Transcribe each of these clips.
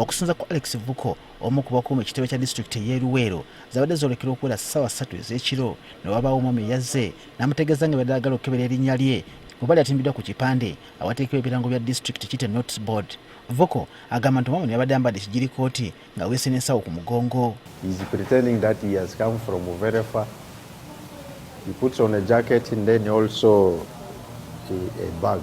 okusinza ku Alex Vuko omu ku bakuumi ekitebe kya disitulikiti ey'e Luwero zabadde zoolekera okuwera ssaawa 3 ez'ekiro ne wabaawo omwami yazze n'amutegeeza nga badde ayagala okukebera erinnya lye kuba yatimbiddwa ku kipande awateekebwa ebirango bya disitulikiti kiyite notice board. Vuko agamba nti omwami yabadde ayambadde ekigirikooti nga weese n'ensawo ku mugongo. He's pretending that he has come from very far. He puts on a jacket and then also a bag.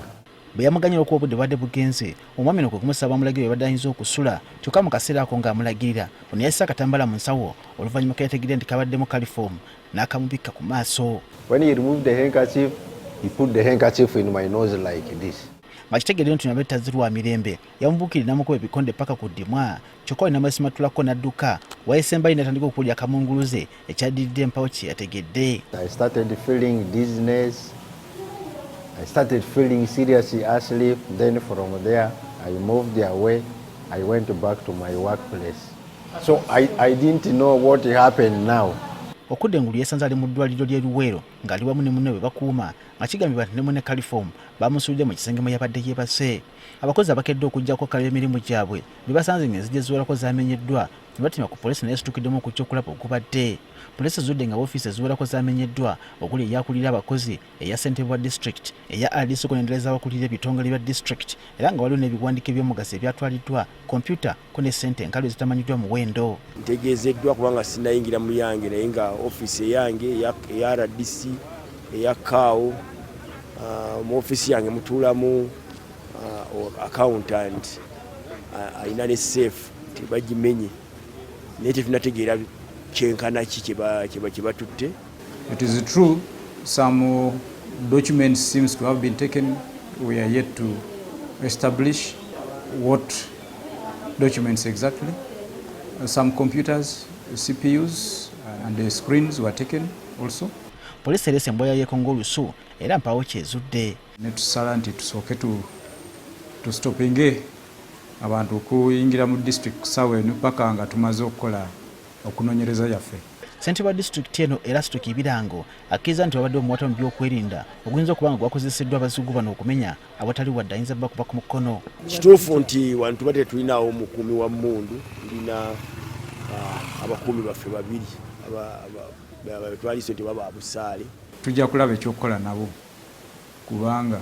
Bwe yamuganyira okuba obudde bwadde bugenze, omwami no kwe kumusaba amulagire badde ayinza okusula kyokka mu kaseera ako ng'amulagirira ono yassa akatambala mu nsawo oluvanyuma keyategedde nti kabaddemu kalifoorm n'akamubikka ku maaso. When he removed the handkerchief, he put the handkerchief in my nose like this. Makitegeere nti nabwe tazirwa mirembe yamubuukirira n'amukuba ebikonde paka ku ddimwa kyokka olina mwesimatulako n'adduka wayesembayi n'atandika okuwulira akamunguluze ekyaddiridde empawo kye yategedde. I started feeling dizziness. I started feeling seriously asleep. Then from there, I moved away. I went back to my workplace. So I didn't know what happened now. Okudde ngulu yesanze ali mu ddwaliro ly'e Luwero ng'ali wamu ne munne we bakuuma nga kigambibwa nti ne munne kalifoorm bamusuulidde mu kisenge mwe yabadde yeebase. Abakozi abakedde okuggyako kalaba emirimu gyabwe bye basanze ng'enzigi eziwerako zamenyeddwa ne batima ku poliisi naye situkiddemu okujja okulaba ogubadde. Poliisi ezudde nga wofisii eziwerako zamenyeddwa okuli eyakulira abakozi eya ssentebe wa disitulikiti eya RDC okunoonyereza abakulira ebitongole bya disitulikiti era nga waliwo n'ebiwandiiko eby'omugaso ebyatwaliddwa kompyuta ko ne ssente enkalu ezitamanyiddwa muwendo. Ntegeezeddwa kubanga sinayingira mu yange naye nga ofisi eyange eya RDC eya kaawo mu ofisi yange mutuulamu accountant alina ne safe tebagimenye naye tetunategeera kyenkana ki kye batutte. It is true some documents seems to have been taken. We are yet to establish what documents exactly. Some computers, CPUs and the screens were taken also. Poliisi erese embooya y'ekongo olusu era mpawo kyezudde. Ne tusala nti tusooke tusitopinge abantu okuyingira mu district ssaawa eno paka nga tumaze okukola okunoonyereza yaffe. Ssentebe wa disitulikiti eno era Stoke Ebirango akkiriza nti wabadde omuwata mu by'okwerinda oguyinza okuba nga gwakozeseddwa abazigu bano okumenya awatali wadde ayinza bakuba ku mukono. Kituufu nti wano tuba tetulinawo mukuumi wa mmundu, tulina abakuumi baffe babiri twaliise nti baba abusaale. Tujja kulaba ekyokukola nabo kubanga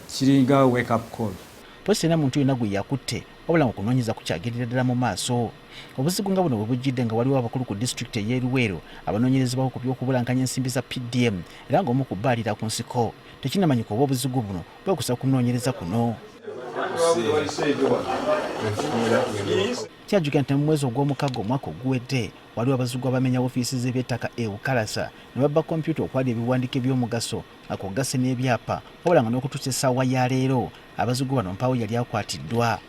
kiringa wake up call. Poliisi erina muntu yenna gwe yakutte wabula okunoonyeza kukyagerera ddala mu maaso. Obuzigu nga buno bwe bujjidde nga waliwo abakulu ku disitulikiti ey'e Luwero abanoonyerezebwako ku by'okubulankanya ensimbi za PDM era ng'omu ku baalira ku nsiko. Tekinnamanyika oba obuzigu buno bwekusa kunoonyereza kuno. Kyajjukira nti mu mwezi ogw'omukaaga omwaka oguwedde waliwo abazigu abamenya woofiisi z'eby'ettaka e Bukalasa ne babba kompyuta okwali ebiwandiiko eby'omugaso ako gasse n'ebyapa wabula nga n'okutuusa essaawa ya leero abazigu bano mpawo yali akwatiddwa.